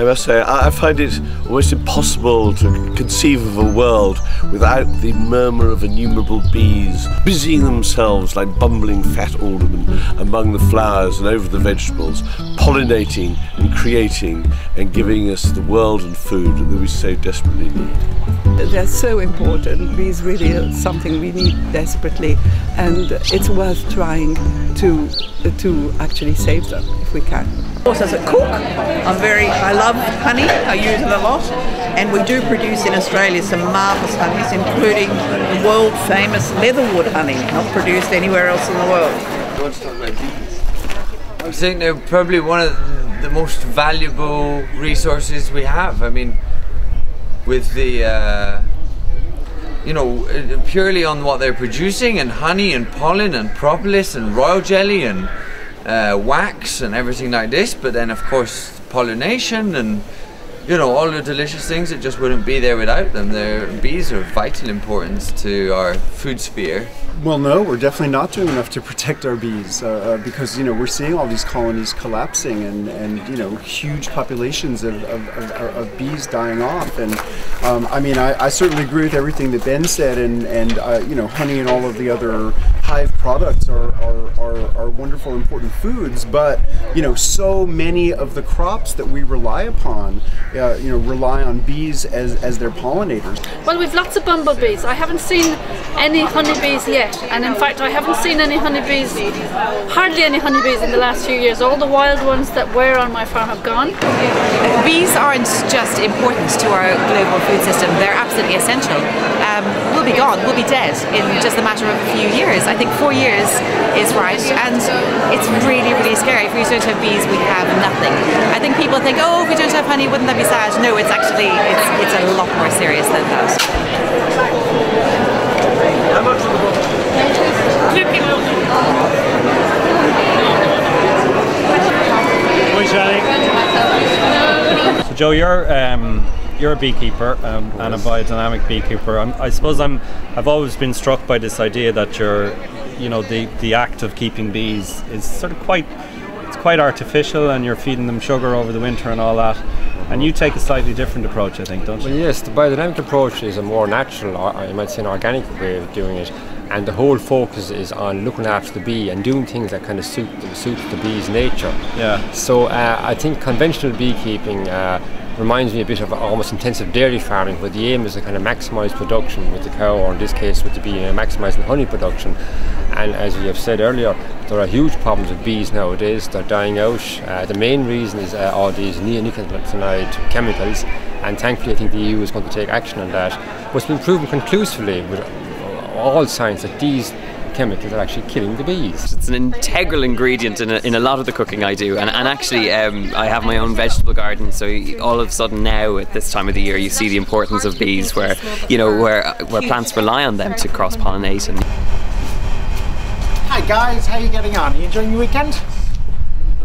I must say, I find it almost impossible to conceive of a world without the murmur of innumerable bees busying themselves like bumbling fat aldermen among the flowers and over the vegetables, pollinating and creating and giving us the world and food that we so desperately need. They're so important. Bees really are something we need desperately, and it's worth trying to actually save them if we can. Of course, as a cook, I love honey. I use it a lot, and we do produce in Australia some marvellous honeys, including the world famous leatherwood honey, not produced anywhere else in the world. I think they're probably one of the most valuable resources we have. I mean, with the you know, purely on what they're producing, and honey and pollen and propolis and royal jelly and wax and everything like this, but then of course pollination and, you know, all the delicious things that just wouldn't be there without them. Bees are of vital importance to our food sphere. Well, no, we're definitely not doing enough to protect our bees because, you know, we're seeing all these colonies collapsing and you know, huge populations of bees dying off. And I mean, I certainly agree with everything that Ben said, and you know, honey and all of the other hive products are wonderful, important foods, but, you know, so many of the crops that we rely upon, you know, rely on bees as their pollinators. Well, we've lots of bumblebees. I haven't seen any honeybees yet, and in fact I haven't seen any honeybees, hardly any honeybees in the last few years. All the wild ones that were on my farm have gone. Bees aren't just important to our global food system, they're absolutely essential. We'll be gone, we'll be dead in just a matter of a few years. I think 4 years is right, and it's really, really scary. If we don't have bees, we have nothing. I think people think, oh, if we don't have honey, wouldn't that be sad? No, it's actually, it's a lot more serious than that. So Joe, you're a beekeeper and a biodynamic beekeeper. I suppose I've always been struck by this idea that you know, the act of keeping bees is sort of quite artificial, and you're feeding them sugar over the winter and all that. And you take a slightly different approach, I think, don't you? Well, yes, the biodynamic approach is a more natural, or you might say an organic way of doing it. And the whole focus is on looking after the bee and doing things that kind of suit the bee's nature. Yeah. So I think conventional beekeeping reminds me a bit of almost intensive dairy farming, where the aim is to kind of maximise production with the cow, or in this case with the bee, maximising honey production. And as we have said earlier, there are huge problems with bees nowadays. They're dying out. The main reason is all these neonicotinoid chemicals, and thankfully I think the EU is going to take action on that. But it's been proven conclusively with all science that these chemicals are actually killing the bees. It's an integral ingredient in a lot of the cooking I do, and actually I have my own vegetable garden, so all of a sudden now at this time of the year you see the importance of bees, where, you know, where plants rely on them to cross-pollinate. And hi guys, how are you getting on? Are you enjoying your weekend?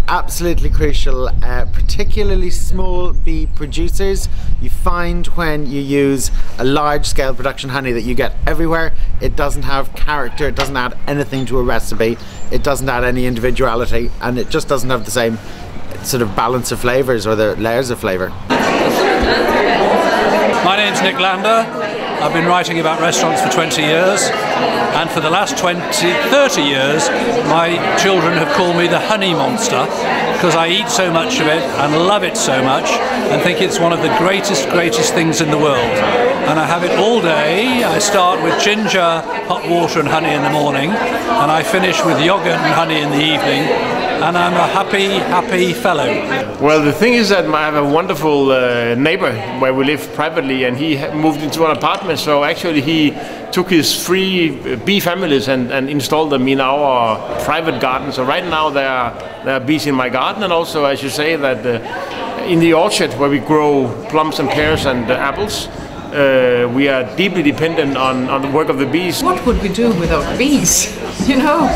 Absolutely crucial, particularly small bee producers. You find when you use a large-scale production honey that you get everywhere, it doesn't have character, it doesn't add anything to a recipe, it doesn't add any individuality, and it just doesn't have the same sort of balance of flavours or the layers of flavour. My name's Nick Lander. I've been writing about restaurants for 20 years, and for the last 30 years my children have called me the honey monster, because I eat so much of it and love it so much and think it's one of the greatest things in the world. And I have it all day. I start with ginger, hot water and honey in the morning, and I finish with yogurt and honey in the evening, and I'm a happy fellow. Well, the thing is that I have a wonderful neighbor where we live privately, and he moved into an apartment, so actually he took his 3 bee families and installed them in our private garden. So right now there are bees in my garden, and also, as you say, that in the orchard where we grow plums and pears and apples, we are deeply dependent on the work of the bees. What would we do without bees, you know?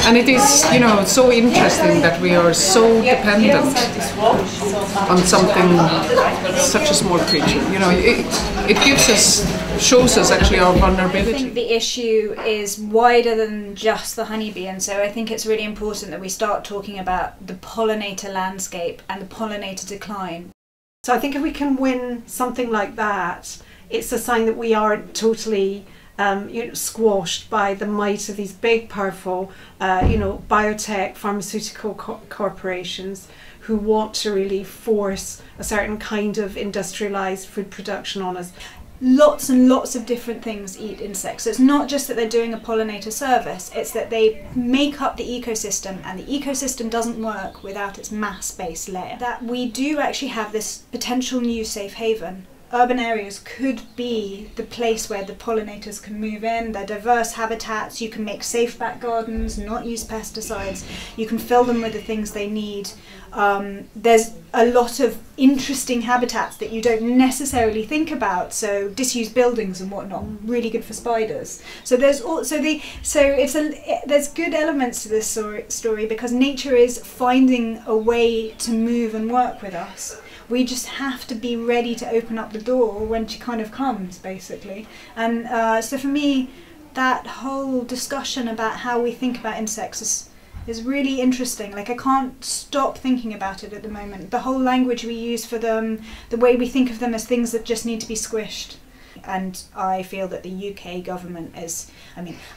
And it is, you know, so interesting that we are so dependent on something, such a small creature. You know, it gives us shows us actually our I vulnerability. think the issue is wider than just the honeybee, and so I think it's really important that we start talking about the pollinator landscape and the pollinator decline. So I think if we can win something like that, it's a sign that we aren't totally squashed by the might of these big, powerful, biotech, pharmaceutical corporations who want to really force a certain kind of industrialized food production on us. Lots and lots of different things eat insects. So it's not just that they're doing a pollinator service, it's that they make up the ecosystem, and the ecosystem doesn't work without its mass-based layer. That we do actually have this potential new safe haven. Urban areas could be the place where the pollinators can move in. They're diverse habitats. You can make safe back gardens, not use pesticides. You can fill them with the things they need. There's a lot of interesting habitats that you don't necessarily think about. So disused buildings and whatnot, really good for spiders. So there's also there's good elements to this story because nature is finding a way to move and work with us. We just have to be ready to open up the door when she kind of comes, basically. And so for me, that whole discussion about how we think about insects is really interesting. Like, I can't stop thinking about it at the moment. The whole language we use for them, the way we think of them as things that just need to be squished. And I feel that the UK government is,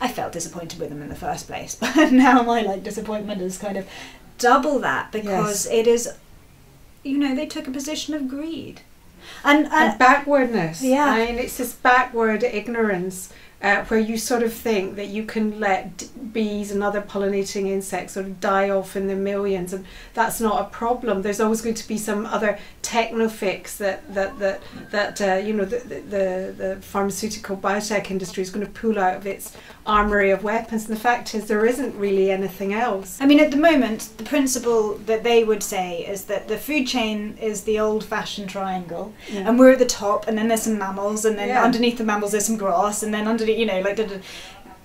I felt disappointed with them in the first place, but now my disappointment is kind of double that, because it is, they took a position of greed. And backwardness. Yeah. It's this backward ignorance where you sort of think that you can let bees and other pollinating insects sort of die off in the millions, and that's not a problem. There's always going to be some other techno fix that the pharmaceutical biotech industry is going to pull out of its armory of weapons. And the fact is, there isn't really anything else. At the moment, the principle that they would say is that the food chain is the old-fashioned triangle, and we're at the top, and then there's some mammals, and then underneath the mammals there's some grass, and then underneath,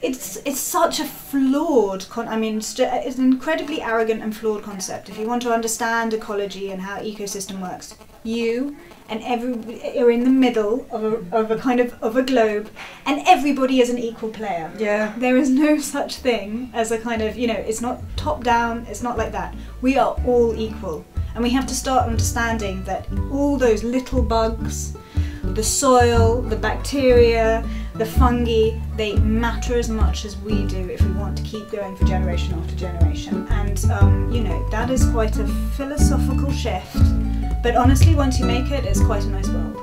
it's such a flawed it's an incredibly arrogant and flawed concept. If you want to understand ecology and how ecosystem works, you and are in the middle of a globe, and everybody is an equal player. There is no such thing as a kind of, it's not top down, it's not like that. We are all equal, and we have to start understanding that all those little bugs, the soil, the bacteria, the fungi, they matter as much as we do if we want to keep going for generation after generation. And that is quite a philosophical shift, but honestly, once you make it, it's quite a nice world.